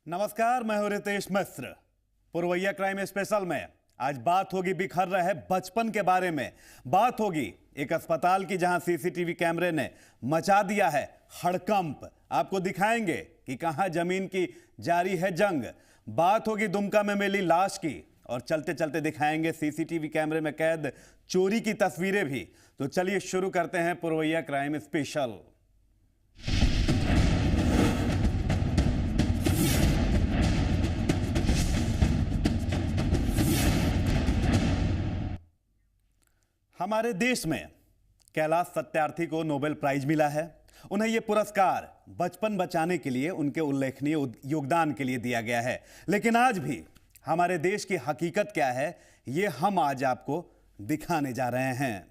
नमस्कार, मैं हूं रितेश मिश्र। पुरवैया क्राइम स्पेशल में आज बात होगी बिखर रहे बचपन के बारे में। बात होगी एक अस्पताल की जहां सीसीटीवी कैमरे ने मचा दिया है हड़कंप। आपको दिखाएंगे कि कहां जमीन की जारी है जंग। बात होगी दुमका में मिली लाश की और चलते चलते दिखाएंगे सीसीटीवी कैमरे में कैद चोरी की तस्वीरें भी। तो चलिए शुरू करते हैं पुरवैया क्राइम स्पेशल। हमारे देश में कैलाश सत्यार्थी को नोबेल प्राइज मिला है। उन्हें यह पुरस्कार बचपन बचाने के लिए उनके उल्लेखनीय योगदान के लिए दिया गया है। लेकिन आज भी हमारे देश की हकीकत क्या है, ये हम आज आपको दिखाने जा रहे हैं।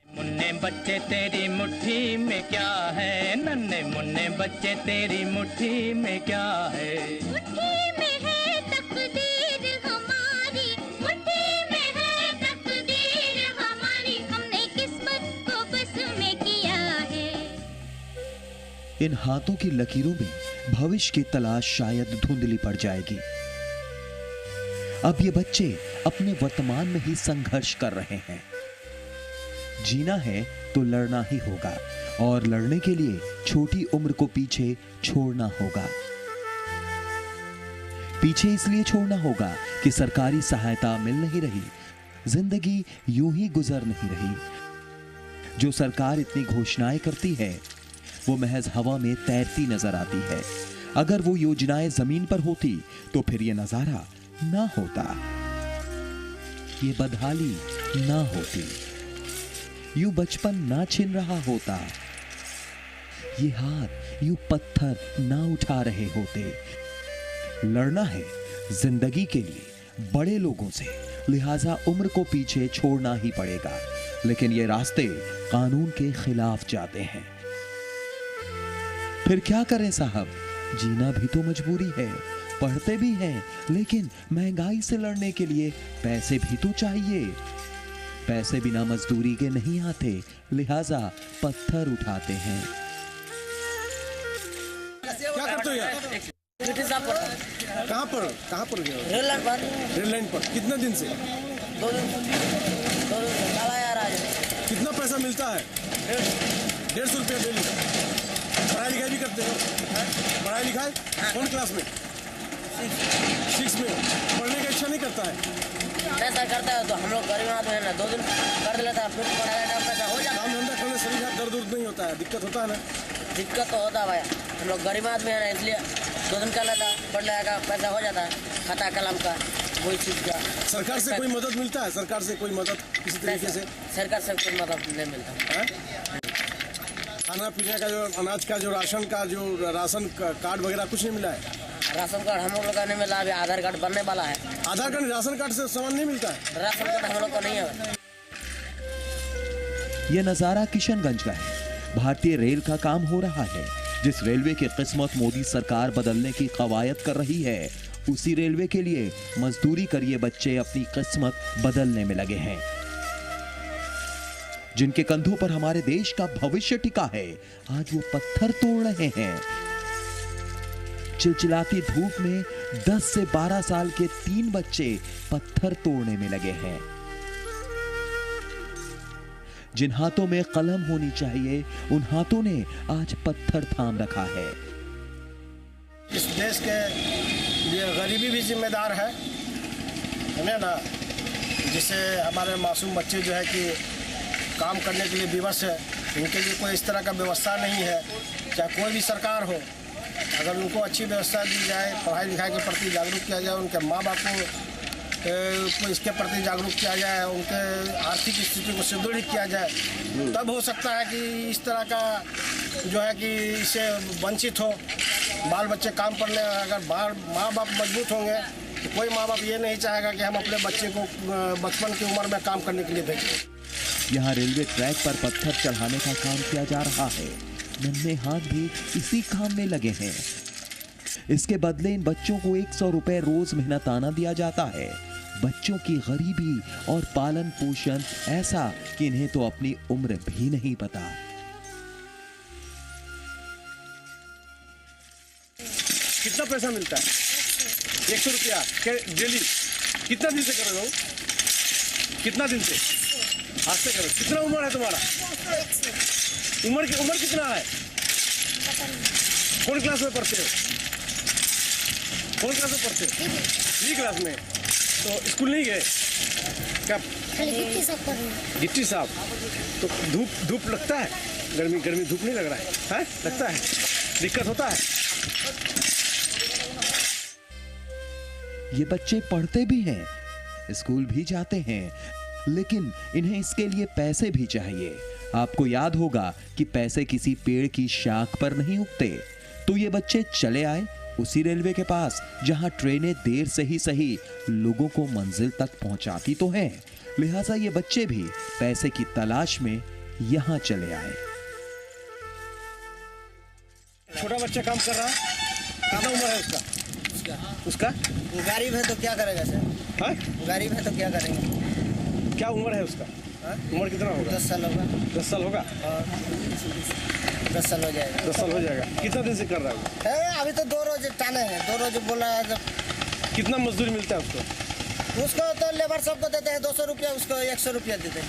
मुन्ने बच्चे तेरी मुट्ठी में क्या है, नन्हे मुन्ने बच्चे तेरी मुट्ठी में क्या है। मुट्ठी में है तकदीर हमारी, मुट्ठी में है तकदीर हमारी, हमने किस्मत को बस में किया है। इन हाथों की लकीरों में भविष्य की तलाश शायद धुंधली पड़ जाएगी। अब ये बच्चे अपने वर्तमान में ही संघर्ष कर रहे हैं। जीना है तो लड़ना ही होगा और लड़ने के लिए छोटी उम्र को पीछे छोड़ना होगा। पीछे इसलिए छोड़ना होगा कि सरकारी सहायता मिल नहीं रही, जिंदगी यूं ही गुजर नहीं रही। जो सरकार इतनी घोषणाएं करती है वो महज हवा में तैरती नजर आती है। अगर वो योजनाएं जमीन पर होती तो फिर ये नजारा ना होता, ये बदहाली ना होती, यूं बचपन ना छिन रहा होता, ये हाथ यूं पत्थर ना उठा रहे होते। लड़ना है जिंदगी के लिए बड़े लोगों से, लिहाजा उम्र को पीछे छोड़ना ही पड़ेगा। लेकिन ये रास्ते कानून के खिलाफ जाते हैं। फिर क्या करें साहब, जीना भी तो मजबूरी है। पढ़ते भी हैं लेकिन महंगाई से लड़ने के लिए पैसे भी तो चाहिए। पैसे बिना मजदूरी के नहीं आते, लिहाजा पत्थर उठाते हैं। क्या करते हो यार? कहाँ पर गए? रेल लाइन पर। कितने दिन से? 2 दिन काला यार आज। कितना पैसा मिलता है? 150 रुपया डेली। पढ़ाई लिखाई भी करते हो? पढ़ाई लिखाई कौन क्लास में? 6 में। पढ़ने का इच्छा नहीं करता है? ऐसा करता है तो हम लोग गरीब आदमी है ना, 2 दिन कर लेता है, फिर पढ़ाई का पैसा हो जाता है। काम धंधा करने शरीर हाथ दर्द नहीं होता है? दिक्कत होता है ना? दिक्कत तो होता है भाई, हम लोग गरीब आदमी है ना, इसलिए 2 दिन कर लेता, पढ़ लेगा, पैसा हो जाता है, खाता कलम का वही चीज का। सरकार से कोई मदद मिलता है? सरकार से कोई मदद किसी तरीके से? सरकार से कोई मदद नहीं मिलता। खाना पीने का, जो अनाज का, जो राशन का, जो राशन कार्ड वगैरह कुछ नहीं मिला है? राशन कार्ड हम लोग का नहीं मिला, अभी आधार कार्ड बनने वाला है। आधार कार्ड राशन कार्ड से सामान नहीं मिलता है? राशन कार्ड हम लोग को नहीं है। यह नजारा किशनगंज का है। भारतीय रेल का काम हो रहा है। जिस रेलवे की किस्मत मोदी सरकार बदलने की कवायद कर रही है, उसी रेलवे के लिए मजदूरी कर ये बच्चे अपनी किस्मत बदलने में लगे हैं। जिनके कंधों पर हमारे देश का भविष्य टिका है, आज वो पत्थर तोड़ रहे हैं। चिलचिलाती धूप में 10 से 12 साल के 3 बच्चे पत्थर तोड़ने में लगे हैं। जिन हाथों में कलम होनी चाहिए, उन हाथों ने आज पत्थर थाम रखा है। इस देश के लिए गरीबी भी जिम्मेदार है ना, जिससे हमारे मासूम बच्चे जो है कि काम करने के लिए विवश है। इनके लिए कोई इस तरह का व्यवस्था नहीं है। चाहे कोई भी सरकार हो, अगर उनको अच्छी व्यवस्था दी जाए, पढ़ाई लिखाई के प्रति जागरूक किया जाए, उनके माँ बाप को इसके प्रति जागरूक किया जाए, उनके आर्थिक स्थिति को सुदृढ़ किया जाए, तब हो सकता है कि इस तरह का जो है कि इससे वंचित हो बाल बच्चे काम करने। अगर माँ बाप मजबूत होंगे तो कोई माँ बाप ये नहीं चाहेगा कि हम अपने बच्चे को बचपन की उम्र में काम करने के लिए भेजें। यहाँ रेलवे ट्रैक पर पत्थर चढ़ाने का काम किया जा रहा है। नन्हे हाथ भी इसी काम में लगे हैं। इसके बदले इन बच्चों को 100 रुपए रोज मेहनताना दिया जाता है। बच्चों की गरीबी और पालन पोषण ऐसा कि इन्हें तो अपनी उम्र भी नहीं पता। कितना पैसा मिलता है? 100 रुपया डेली। कितना दिन से कर रहे हो? कितना दिन से? आज से करो। कितना उम्र है तुम्हारा? उम्र कितना है? कौन क्लास में पढ़ते हो? कौन क्लास में पढ़ते हो? 3 क्लास में। तो स्कूल नहीं गए क्या? गिट्टी साहब। तो धूप लगता है? गर्मी धूप नहीं लग रहा है? लगता है? दिक्कत होता है? ये बच्चे पढ़ते भी हैं, स्कूल भी जाते हैं, लेकिन इन्हें इसके लिए पैसे भी चाहिए। आपको याद होगा कि पैसे किसी पेड़ की शाख पर नहीं उगते। तो ये बच्चे चले आए उसी रेलवे के पास जहां ट्रेनें देर से ही सही लोगों को मंजिल तक पहुंचाती तो हैं। लिहाजा ये बच्चे भी पैसे की तलाश में यहां चले आए। छोटा बच्चा काम कर रहा है, कितना उम्र है उसका? गरीब है तो क्या करेगा सर? हाँ? गरीब है तो क्या करेंगे? क्या उम्र है उसका? उम्र कितना होगा? 10 साल होगा। 10 साल होगा? 10 साल हो जाएगा। 10 साल हो जाएगा। कितना दिन से कर रहा है? अभी तो 2 रोज टाने हैं, 2 रोज बोला है। कितना मजदूरी मिलता है उसको? तो लेबर सबको देते हैं 200 रुपया, उसको 100 रुपया देते हैं।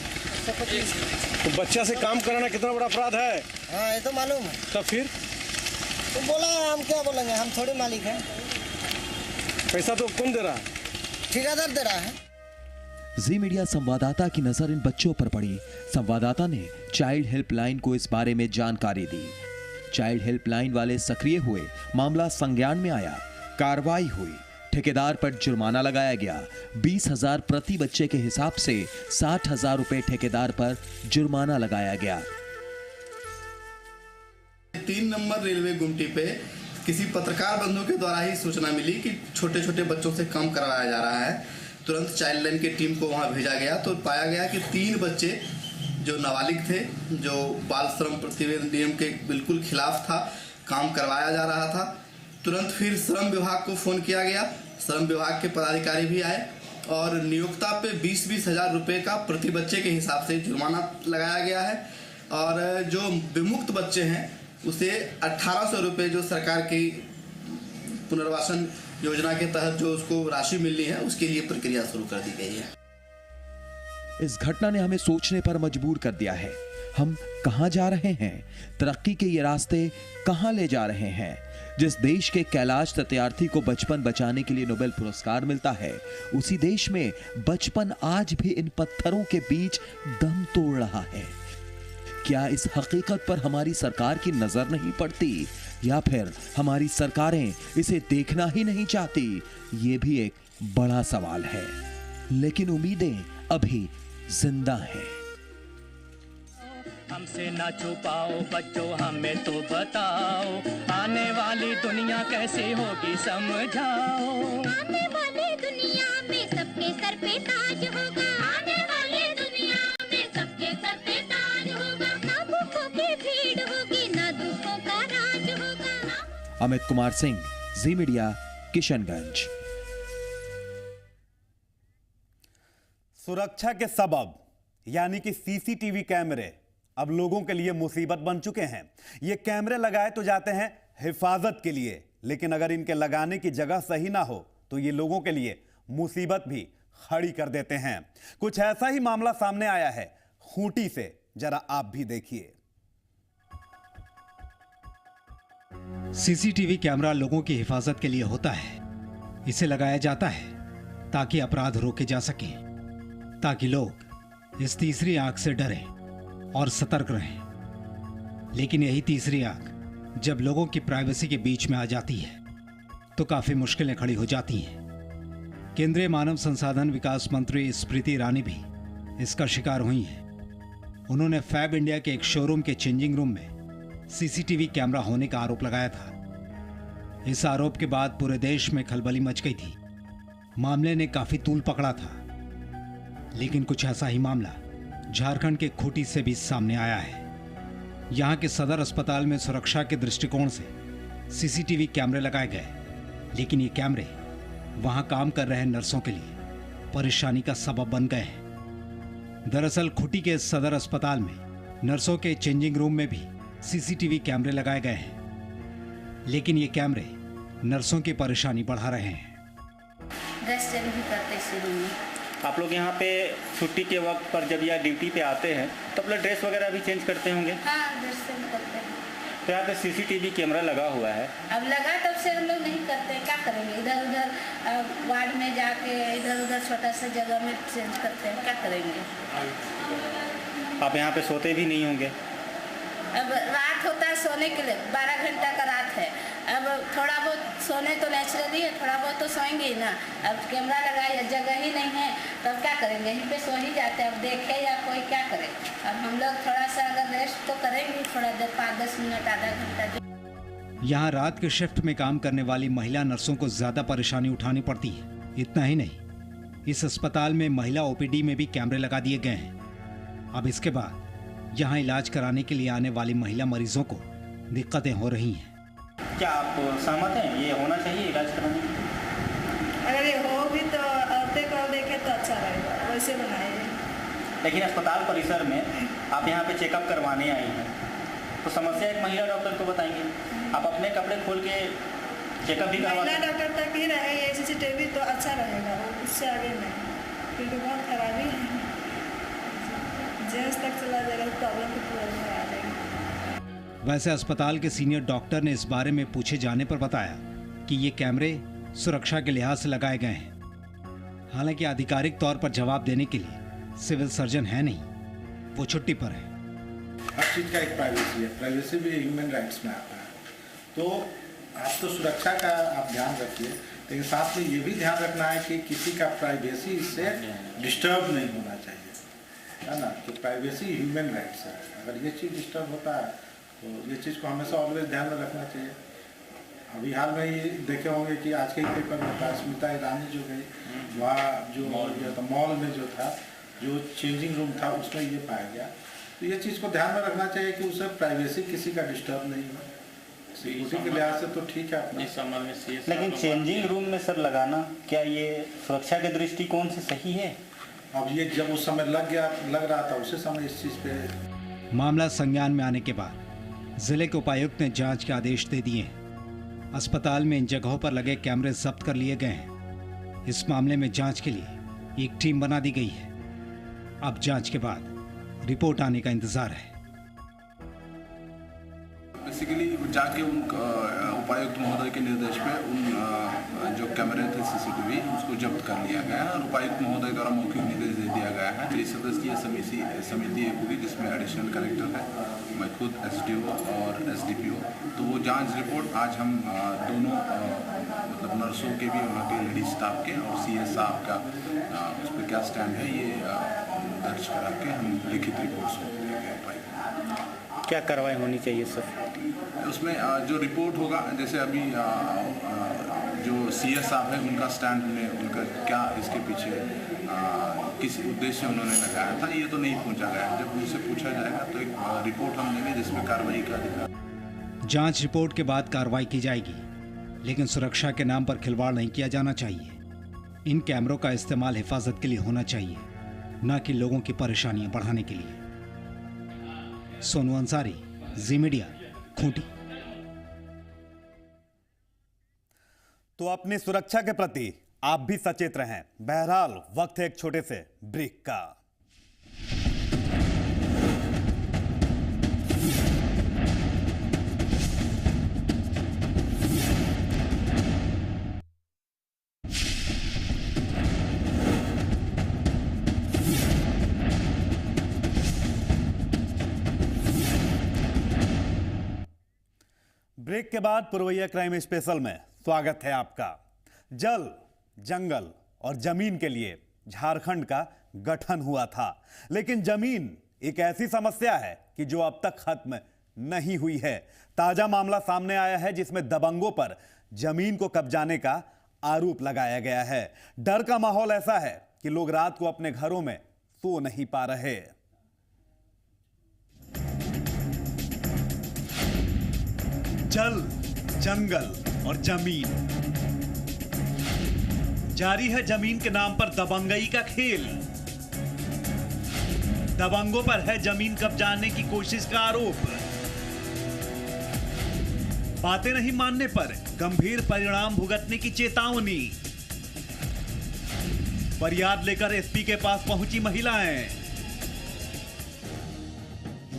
तो बच्चा से काम कराना कितना बड़ा अपराध है? हाँ, ये तो मालूम है। तब फिर तो बोला हम क्या बोलेंगे, हम थोड़ी मालिक हैं। पैसा तो कौन दे रहा है? ठेकेदार दे रहा है। जी मीडिया संवाददाता की नजर इन बच्चों पर पड़ी। संवाददाता ने चाइल्ड हेल्पलाइन को इस बारे में जानकारी दी। चाइल्ड हेल्पलाइन वाले सक्रिय हुए, मामला संज्ञान में आया, कार्रवाई हुई, ठेकेदार पर जुर्माना लगाया गया। 20,000 प्रति बच्चे के हिसाब से 60,000 रुपए ठेकेदार पर जुर्माना लगाया गया। 3 नंबर रेलवे गुमटी पे किसी पत्रकार बंधु के द्वारा ही सूचना मिली कि छोटे छोटे बच्चों से काम करवाया जा रहा है। तुरंत चाइल्ड लाइन की टीम को वहां भेजा गया तो पाया गया कि 3 बच्चे जो नाबालिग थे, जो बाल श्रम प्रतिबंध नियम के बिल्कुल खिलाफ था, काम करवाया जा रहा था। तुरंत फिर श्रम विभाग को फोन किया गया। श्रम विभाग के पदाधिकारी भी आए और नियोक्ता पे 20-20 हजार रुपये का प्रति बच्चे के हिसाब से जुर्माना लगाया गया है। और जो विमुक्त बच्चे हैं उसे 1800 रुपये जो सरकार की पुनर्वासन योजना के तहत जो उसको राशि मिलनी है उसके लिए प्रक्रिया शुरू कर दी गई है। इस घटना ने हमें सोचने पर मजबूर कर दिया है। हम कहां जा रहे हैं? तरक्की के ये रास्ते कहां ले जा रहे हैं? जिस देश के कैलाश सत्यार्थी को बचपन बचाने के लिए नोबेल पुरस्कार मिलता है, उसी देश में बचपन आज भी इन पत्थरों के बीच दम तोड़ रहा है। क्या इस हकीकत पर हमारी सरकार की नजर नहीं पड़ती, या फिर हमारी सरकारें इसे देखना ही नहीं चाहती? ये भी एक बड़ा सवाल है, लेकिन उम्मीदें अभी जिंदा हैं। हमसे ना छुपाओ बच्चों, हमें तो बताओ, आने वाली दुनिया कैसी होगी समझाओ। आने वाली दुनिया में सबके सर पे ताज होगा। आने वाली दुनिया में सबके सर पे ताज होगा। ना भूखों की भीड़ होगी, ना दुखों का राज होगा। अमित कुमार सिंह, जी मीडिया, किशनगंज। सुरक्षा के सबब यानी कि सीसीटीवी कैमरे अब लोगों के लिए मुसीबत बन चुके हैं। ये कैमरे लगाए तो जाते हैं हिफाजत के लिए, लेकिन अगर इनके लगाने की जगह सही ना हो तो ये लोगों के लिए मुसीबत भी खड़ी कर देते हैं। कुछ ऐसा ही मामला सामने आया है खूंटी से, जरा आप भी देखिए। सीसीटीवी कैमरा लोगों की हिफाजत के लिए होता है। इसे लगाया जाता है ताकि अपराध रोके जा सके, ताकि लोग इस तीसरी आंख से डरें और सतर्क रहें। लेकिन यही तीसरी आंख जब लोगों की प्राइवेसी के बीच में आ जाती है तो काफी मुश्किलें खड़ी हो जाती हैं। केंद्रीय मानव संसाधन विकास मंत्री स्मृति ईरानी भी इसका शिकार हुई हैं। उन्होंने फैब इंडिया के एक शोरूम के चेंजिंग रूम में सीसीटीवी कैमरा होने का आरोप लगाया था। इस आरोप के बाद पूरे देश में खलबली मच गई थी। मामले ने काफी तूल पकड़ा था, लेकिन कुछ ऐसा ही मामला झारखंड के खूंटी से भी सामने आया है। यहां के सदर अस्पताल में सुरक्षा के दृष्टिकोण से सीसीटीवी कैमरे लगाए गए, लेकिन ये कैमरे वहां काम कर रहे नर्सों के लिए परेशानी का सबब बन गए हैं। दरअसल खूंटी के सदर अस्पताल में नर्सों के चेंजिंग रूम में भी सीसीटीवी कैमरे लगाए गए हैं, लेकिन ये कैमरे नर्सों की परेशानी बढ़ा रहे हैं। ड्रेस चेंज भी करते इसी रूम में। आप लोग यहाँ पे छुट्टी के वक्त पर जब या ड्यूटी पे आते हैं तो अपना ड्रेस वगैरह भी चेंज करते होंगे? हाँ, ड्रेस चेंज करते हैं। तो यहाँ पे सीसीटीवी कैमरा लगा हुआ है। अब लगा तब से हम लोग नहीं करते, क्या करेंगे? इधर उधर वार्ड में जाके इधर उधर छोटा सा जगह में चेंज करते हैं, क्या करेंगे? आप यहाँ पे सोते भी नहीं होंगे? अब रात होता है सोने के लिए, 12 घंटा का रात है। अब थोड़ा बहुत सोने तो नेचुरली है, थोड़ा बहुत तो सोएंगे ही ना। अब कैमरा लगाया, जगह ही नहीं है, तब क्या करेंगे? यहीं पे सो ही जाते हैं। अब देखे या कोई क्या करे? अब हम लोग थोड़ा सा अगर रेस्ट तो करेंगे, थोड़ा देर 5-10 मिनट, आधा घंटा। यहाँ रात के शिफ्ट में काम करने वाली महिला नर्सों को ज्यादा परेशानी उठानी पड़ती है। इतना ही नहीं, इस अस्पताल में महिला ओपीडी में भी कैमरे लगा दिए गए हैं। अब इसके बाद यहाँ इलाज कराने के लिए आने वाली महिला मरीजों को दिक्कतें हो रही हैं। क्या आप सहमत हैं ये होना चाहिए इलाज कराने के लिए? अगर ये हो भी तो औरतें को देखे तो अच्छा रहेगा, वैसे बनाइए। लेकिन अस्पताल परिसर में आप यहाँ पे चेकअप करवाने आई हैं तो समस्या एक महिला डॉक्टर को बताएंगे। आप अपने कपड़े खोल के चेकअप भी करवा। महिला डॉक्टर तक ही रहे ये सीसीटीवी तो अच्छा रहेगा, उससे आगे नहीं, क्योंकि बहुत खराबी है। जेंट्स तक चला जाएगा तो प्रॉब्लम आ जाएगी। वैसे अस्पताल के सीनियर डॉक्टर ने इस बारे में पूछे जाने पर बताया कि ये कैमरे सुरक्षा के लिहाज से लगाए गए हैं। हालांकि आधिकारिक तौर पर जवाब देने के लिए सिविल सर्जन है नहीं, वो छुट्टी पर है। हर चीज़ का एक प्राइवेसी है, प्राइवेसी भी ह्यूमन राइट्स में आता है। तो आप तो सुरक्षा का आप ध्यान रखिए, लेकिन साथ में ये भी ध्यान रखना है कि किसी का प्राइवेसी इससे डिस्टर्ब नहीं होना चाहिए, है ना। कि प्राइवेसी ह्यूमन राइट्स है, अगर ये चीज़ डिस्टर्ब होता है तो ये चीज़ को हमेशा ऑलवेज ध्यान में रखना चाहिए। अभी हाल में ये देखे होंगे कि आज के ही पेपर में था, स्मिता ईरानी जो गई वहाँ जो मॉल में जो था, जो चेंजिंग रूम था, उसमें ये पाया गया। तो ये चीज़ को ध्यान में रखना चाहिए कि उसे प्राइवेसी किसी का डिस्टर्ब नहीं हो। सिक्योरिटी के लिहाज से तो ठीक है अपना, लेकिन चेंजिंग रूम में सर लगाना क्या ये सुरक्षा के दृष्टिकोण से सही है? अब ये जब उस समय लग रहा था, उसी समय इस चीज़ पे मामला संज्ञान में आने के बाद जिले के उपायुक्त ने जांच के आदेश दे दिए हैं। अस्पताल में इन जगहों पर लगे कैमरे जब्त कर लिए गए हैं। इस मामले में जांच के लिए एक टीम बना दी गई है। अब जांच के बाद रिपोर्ट आने का इंतजार है। बेसिकली जाके उन उपायुक्त महोदय के निर्देश पे उन जो कैमरे थे सीसीटीवी उसको जब्त कर लिया गया और उपायुक्त महोदय द्वारा मौखिक निर्देश दे दिया गया है। 3 सदस्यीय समिति एक होगी जिसमें एडिशनल कलेक्टर है, मैं खुद SDO और SDPO। तो वो जांच रिपोर्ट आज हम दोनों मतलब नर्सों के भी, वहाँ के लेडीज स्टाफ के और CS साहब का उस पर क्या स्टैंड है ये दर्ज करा के हम लिखित रिपोर्ट सौंप देंगे उपायुक्त। क्या कार्रवाई होनी चाहिए सर उसमें? जो रिपोर्ट होगा, जैसे अभी जो CS साहब है उनका स्टैंड ने उनका क्या इसके पीछे किस उद्देश्य से उन्होंने लगाया था ये तो नहीं पूछा गया। जब उनसे पूछा जाएगा तो एक रिपोर्ट हम देंगे जिसमें कार्रवाई का अधिकार। जांच रिपोर्ट के बाद कार्रवाई की जाएगी, लेकिन सुरक्षा के नाम पर खिलवाड़ नहीं किया जाना चाहिए। इन कैमरों का इस्तेमाल हिफाजत के लिए होना चाहिए, न कि लोगों की परेशानियां बढ़ाने के लिए। सोनू अंसारी, जी मीडिया, खूंटी। तो अपनी सुरक्षा के प्रति आप भी सचेत रहें। बहरहाल वक्त है एक छोटे से ब्रेक का। ब्रेक के बाद पुरवैया क्राइम स्पेशल में स्वागत है आपका। जल, जंगल और जमीन के लिए झारखंड का गठन हुआ था, लेकिन जमीन एक ऐसी समस्या है कि जो अब तक खत्म नहीं हुई है। ताजा मामला सामने आया है जिसमें दबंगों पर जमीन को कब्जाने का आरोप लगाया गया है। डर का माहौल ऐसा है कि लोग रात को अपने घरों में सो नहीं पा रहे। जल, जंगल और जमीन, जारी है जमीन के नाम पर दबंगई का खेल। दबंगों पर है जमीन कब्जाने की कोशिश का आरोप। बातें नहीं मानने पर गंभीर परिणाम भुगतने की चेतावनी। फरियाद लेकर एसपी के पास पहुंची महिलाएं।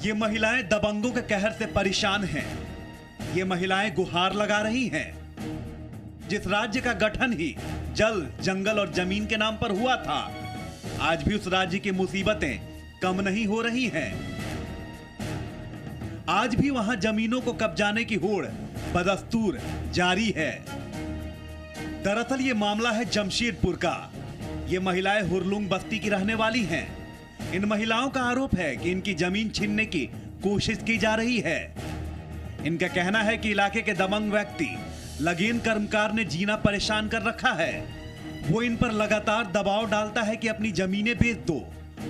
ये महिलाएं दबंगों के कहर से परेशान हैं। ये महिलाएं गुहार लगा रही हैं। जिस राज्य का गठन ही जल, जंगल और जमीन के नाम पर हुआ था, आज भी उस राज्य की मुसीबतें कम नहीं हो रही हैं। आज भी वहां जमीनों को कब्जाने की होड़ बदस्तूर जारी है। दरअसल ये मामला है जमशेदपुर का। ये महिलाएं हुरलुंग बस्ती की रहने वाली हैं। इन महिलाओं का आरोप है कि इनकी जमीन छीनने की कोशिश की जा रही है। इनका कहना है कि इलाके के दबंग व्यक्ति लगीन कर्मकार ने जीना परेशान कर रखा है। वो इन पर लगातार दबाव डालता है कि अपनी जमीनें बेच दो,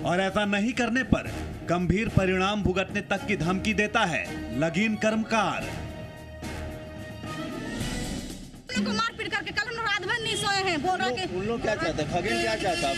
और ऐसा नहीं करने पर गंभीर परिणाम भुगतने तक की धमकी देता है लगीन कर्मकार। को मारपीट करके कल हम रात भर नहीं सोए हैं। बोल रहा कि उन लोग क्या चाहते हैं? खगेन क्या चाहता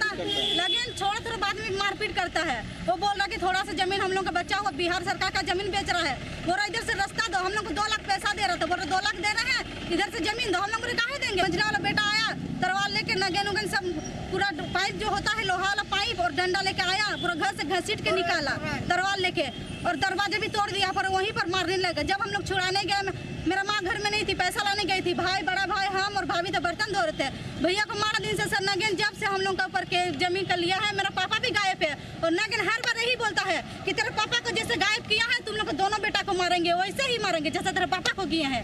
है? लगन छोड़ा थोड़ा बाद में मारपीट करता है। वो बोल रहा कि थोड़ा सा जमीन हम लोग का बच्चा हुआ बिहार सरकार का जमीन बेच रहा है। बोल रहा इधर से रास्ता दो, हम लोग को 2 लाख पैसा दे रहा था। बोल रहा 2 लाख दे रहे हैं, इधर से जमीन दो, हम लोग को काहे देंगे। मंजरा वाला बेटा आया, तरवाल लेके नगन उगन सब पूरा पाइप जो होता है लोहा वाला पाइप और डंडा लेके आया, पूरा घर से घसीट के निकाला तरवाल लेके, और दरवाजे भी तोड़ दिया। पर वहीं पर मारने लगा। जब हम लोग छुड़ाने गए, मेरा माँ घर में नहीं थी, पैसा लाने गई थी। भाई, बड़ा भाई, हम और भाभी तो बर्तन धो रहे थे। भैया को मारा दिन से सर नगन जब से हम लोग का ऊपर के जमीन का लिया है। मेरा पापा भी गायब है, और नगन हर बार यही बोलता है कि तेरे पापा को जैसे गायब किया है, तुम लोग को दोनों बेटा को मारेंगे, वैसे ही मारेंगे जैसा तेरे पापा को किए हैं।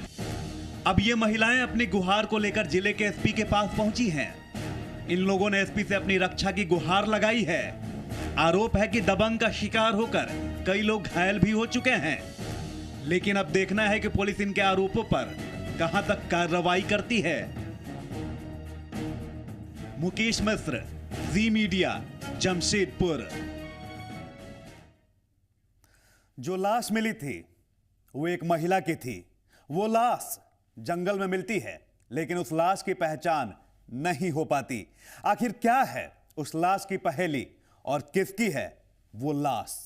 अब ये महिलाएं अपनी गुहार को लेकर जिले के एसपी के पास पहुंची हैं। इन लोगों ने एसपी से अपनी रक्षा की गुहार लगाई है। आरोप है कि दबंग का शिकार होकर कई लोग घायल भी हो चुके हैं। लेकिन अब देखना है कि पुलिस इनके आरोपों पर कहां तक कार्रवाई करती है। मुकेश मिश्र, जी मीडिया, जमशेदपुर। जो लाश मिली थी वो एक महिला की थी। वो लाश जंगल में मिलती है, लेकिन उस लाश की पहचान नहीं हो पाती। आखिर क्या है उस लाश की पहेली और किसकी है वो लाश?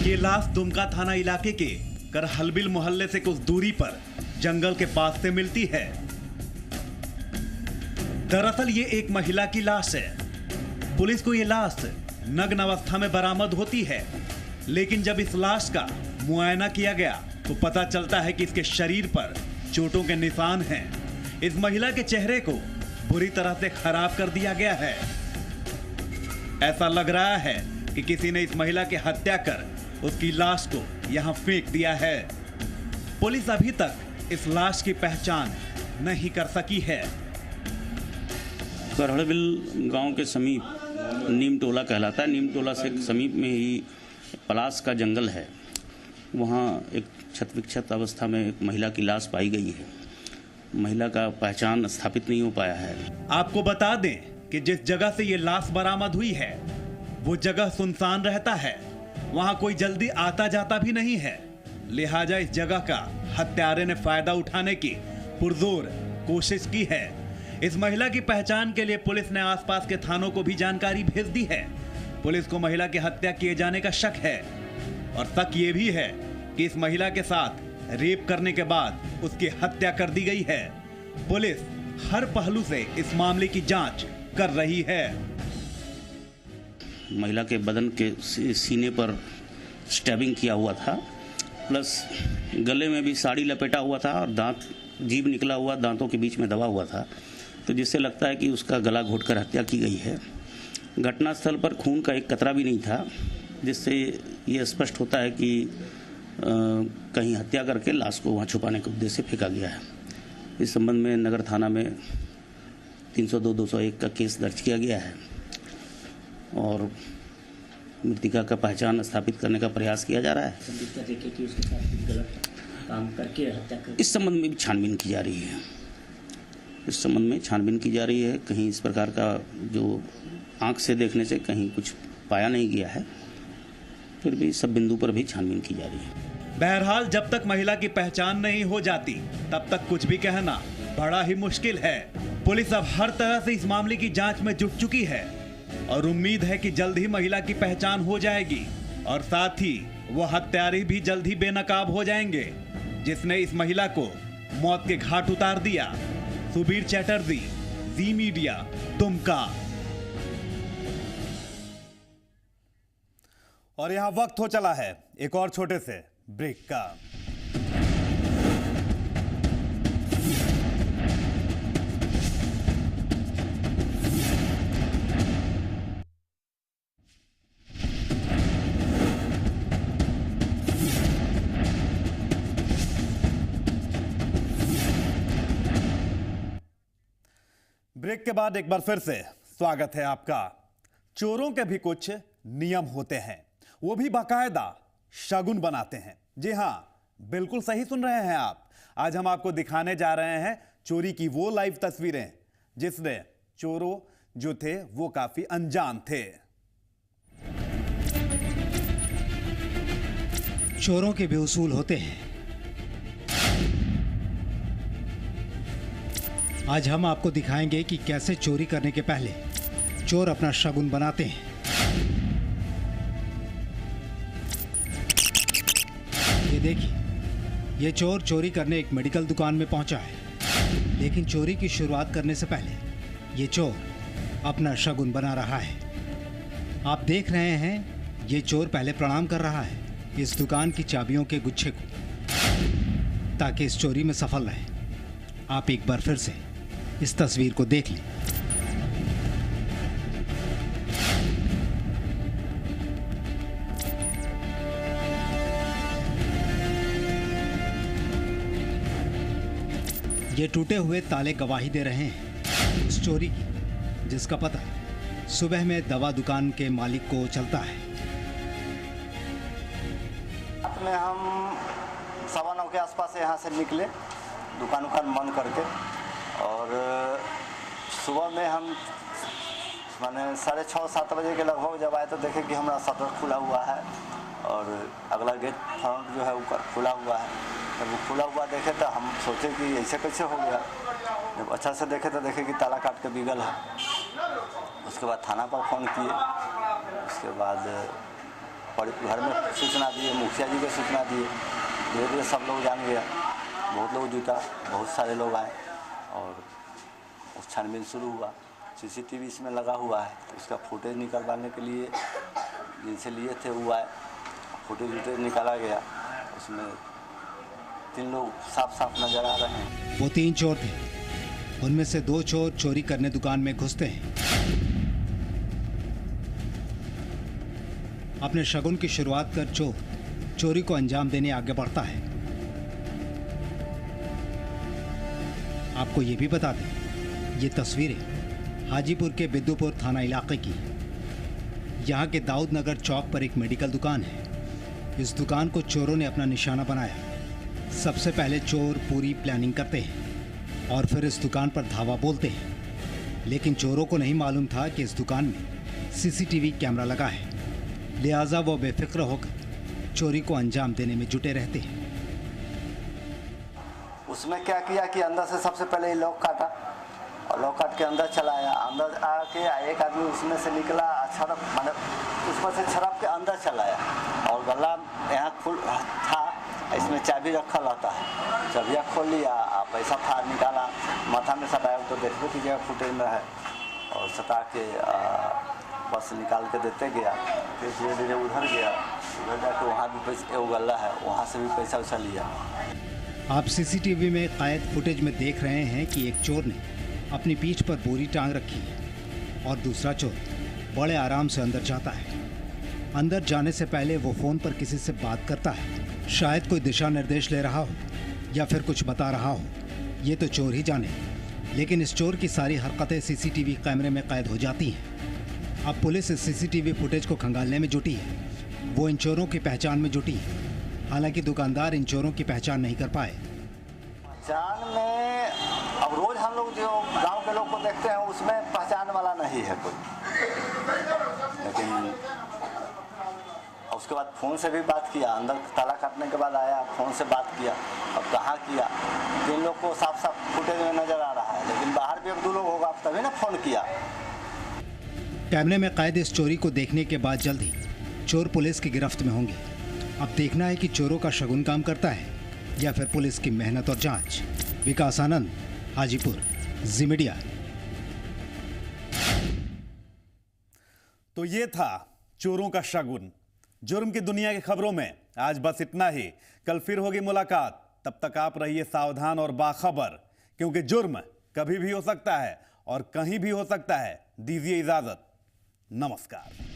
ये लाश दुमका थाना इलाके के करहलबिल मोहल्ले से कुछ दूरी पर जंगल के पास से मिलती है। दरअसल ये एक महिला की लाश है। पुलिस को ये लाश नग्न अवस्था में बरामद होती है, लेकिन जब इस लाश का मुआयना किया गया तो पता चलता है कि इसके शरीर पर चोटों के निशान हैं। इस महिला के चेहरे को बुरी तरह से खराब कर दिया गया है। ऐसा लग रहा है कि किसी ने इस महिला की हत्या कर उसकी लाश को यहां फेंक दिया है। पुलिस अभी तक इस लाश की पहचान नहीं कर सकी है। करहलबिल गांव के समीप नीम टोला कहलाता है। नीम टोला से समीप में ही पलास का जंगल है। वहाँ एक क्षत विक्षत अवस्था में एक महिला की लाश पाई गई है। महिला का पहचान स्थापित नहीं हो पाया है। आपको बता दें कि जिस जगह से ये लाश बरामद हुई है वो जगह सुनसान रहता है। वहाँ कोई जल्दी आता जाता भी नहीं है। लिहाजा इस जगह का हत्यारे ने फायदा उठाने की पुरजोर कोशिश की है। इस महिला की पहचान के लिए पुलिस ने आसपास के थानों को भी जानकारी भेज दी है। पुलिस को महिला की हत्या किए जाने का शक है, और शक ये भी है कि इस महिला के साथ रेप करने के बाद उसकी हत्या कर दी गई है। पुलिस हर पहलू से इस मामले की जांच कर रही है। महिला के बदन के सीने पर स्टैबिंग किया हुआ था, प्लस गले में भी साड़ी लपेटा हुआ था, और दांत जीभ निकला हुआ, दांतों के बीच में दबा हुआ था, तो जिससे लगता है कि उसका गला घोटकर हत्या की गई है। घटनास्थल पर खून का एक कतरा भी नहीं था, जिससे ये स्पष्ट होता है कि कहीं हत्या करके लाश को वहाँ छुपाने के उद्देश्य से फेंका गया है। इस संबंध में नगर थाना में 302-201 का केस दर्ज किया गया है, और मृतिका का पहचान स्थापित करने का प्रयास किया जा रहा है। इस संबंध में भी छानबीन की जा रही है। इस संबंध में छानबीन की जा रही है। कहीं इस प्रकार का जो आंख से देखने से कहीं कुछ पाया नहीं गया है, फिर भी सब बिंदु पर भी छानबीन की जा रही है। बहरहाल जब तक महिला की पहचान नहीं हो जाती तब तक कुछ भी कहना बड़ा ही मुश्किल है। पुलिस अब हर तरह से इस मामले की जांच में जुट चुकी है और उम्मीद है कि जल्द ही महिला की पहचान हो जाएगी और साथ ही वो हत्यारे भी जल्द ही बेनकाब हो जाएंगे जिसने इस महिला को मौत के घाट उतार दिया। सुबीर चैटर्जी, जी मीडिया, दुमका। और यहां वक्त हो चला है एक और छोटे से ब्रेक का। ब्रेक के बाद एक बार फिर से स्वागत है आपका। चोरों के भी कुछ नियम होते हैं, वो भी बाकायदा शगुन बनाते हैं। जी हां, बिल्कुल सही सुन रहे हैं आप। आज हम आपको दिखाने जा रहे हैं चोरी की वो लाइव तस्वीरें जिसमें चोरों जो थे वो काफी अनजान थे। चोरों के भी उसूल होते हैं। आज हम आपको दिखाएंगे कि कैसे चोरी करने के पहले चोर अपना शगुन बनाते हैं। ये देखिए, ये चोर चोरी करने एक मेडिकल दुकान में पहुंचा है, लेकिन चोरी की शुरुआत करने से पहले ये चोर अपना शगुन बना रहा है। आप देख रहे हैं, ये चोर पहले प्रणाम कर रहा है इस दुकान की चाबियों के गुच्छे को, ताकि इस चोरी में सफल रहे। आप एक बार फिर से इस तस्वीर को देख लें। ये टूटे हुए ताले गवाही दे रहे हैं उस चोरी की जिसका पता सुबह में दवा दुकान के मालिक को चलता है। रात में हम 9:15 के आसपास यहाँ से निकले दुकान बंद करके, और सुबह में हम माने 6:30-7 बजे के लगभग जब आए तो देखे कि हमारा शटर खुला हुआ है और अगला गेट फ्रंट जो है वो खुला हुआ है। जब वो खुला हुआ देखे तो हम सोचे कि ऐसे कैसे हो गया। जब अच्छा से देखे तो देखे कि ताला काट के बिगल है। उसके बाद थाना पर फ़ोन किए, उसके बाद घर में सूचना दिए, मुखिया जी को सूचना दिए। धीरे धीरे सब लोग जान गया, बहुत लोग जुटा, बहुत सारे लोग आए और उस छानबीन शुरू हुआ। सीसीटीवी इसमें लगा हुआ है, तो उसका फुटेज निकलवाने के लिए जिनसे लिए थे वो आए, फुटेज निकाला गया। उसमें 3 लोग साफ साफ नजर आ रहे हैं। वो 3 चोर थे, उनमें से 2 चोर चोरी करने दुकान में घुसते हैं। अपने शगुन की शुरुआत कर चोर चोरी को अंजाम देने आगे बढ़ता है। आपको ये भी बता दें, ये तस्वीरें हाजीपुर के बिद्दुपुर थाना इलाके की। यहाँ के दाऊद नगर चौक पर एक मेडिकल दुकान है। इस दुकान को चोरों ने अपना निशाना बनाया। सबसे पहले चोर पूरी प्लानिंग करते हैं और फिर इस दुकान पर धावा बोलते हैं, लेकिन चोरों को नहीं मालूम था कि इस दुकान में सीसीटीवी कैमरा लगा है, लिहाजा वो बेफिक्र होकर चोरी को अंजाम देने में जुटे रहते हैं। उसमें क्या किया कि अंदर से सबसे पहले लॉक काटा और लॉक काट के अंदर चला आया। अंदर आके एक आदमी उसमें से निकला, छरप मतलब उसमें से छरप के अंदर चला आया और गला यहाँ खुल था, इसमें चाबी रखा रहता है। चाबियाँ खोल लिया, पैसा था निकाला, माथा में सटाया तो देखने की जगह फुटेज में है और सटा के बस निकाल के देते गया। फिर धीरे धीरे उधर गया, उधर जाके वहाँ भी पैसा वो गला है, वहाँ से भी पैसा वैसा लिया। आप सीसीटीवी में कैद फुटेज में देख रहे हैं कि एक चोर ने अपनी पीठ पर बोरी टांग रखी है और दूसरा चोर बड़े आराम से अंदर जाता है। अंदर जाने से पहले वो फ़ोन पर किसी से बात करता है, शायद कोई दिशा निर्देश ले रहा हो या फिर कुछ बता रहा हो, ये तो चोर ही जाने। लेकिन इस चोर की सारी हरकतें सीसीटीवी कैमरे में कैद हो जाती हैं। अब पुलिस इस सीसीटीवी फुटेज को खंगालने में जुटी है। वो इन चोरों की पहचान में जुटी है, हालांकि दुकानदार इन चोरों की पहचान नहीं कर पाए। पहचान में अब रोज हम लोग जो गांव के लोग को देखते हैं उसमें पहचान वाला नहीं है कोई, लेकिन उसके बाद फ़ोन से भी बात किया। अंदर ताला काटने के बाद आया, फ़ोन से बात किया। अब कहाँ किया, 3 लोग को साफ साफ फुटेज में नज़र आ रहा है, लेकिन बाहर भी 1-2 लोग होगा तभी ना फ़ोन किया। कैमरे में कैद इस चोरी को देखने के बाद जल्द ही चोर पुलिस की गिरफ्त में होंगे। अब देखना है कि चोरों का शगुन काम करता है या फिर पुलिस की मेहनत और जांच। विकास आनंद, हाजीपुर, जी मीडिया। तो ये था चोरों का शगुन। जुर्म की दुनिया की खबरों में आज बस इतना ही। कल फिर होगी मुलाकात। तब तक आप रहिए सावधान और बाखबर, क्योंकि जुर्म कभी भी हो सकता है और कहीं भी हो सकता है। दीजिए इजाजत। नमस्कार।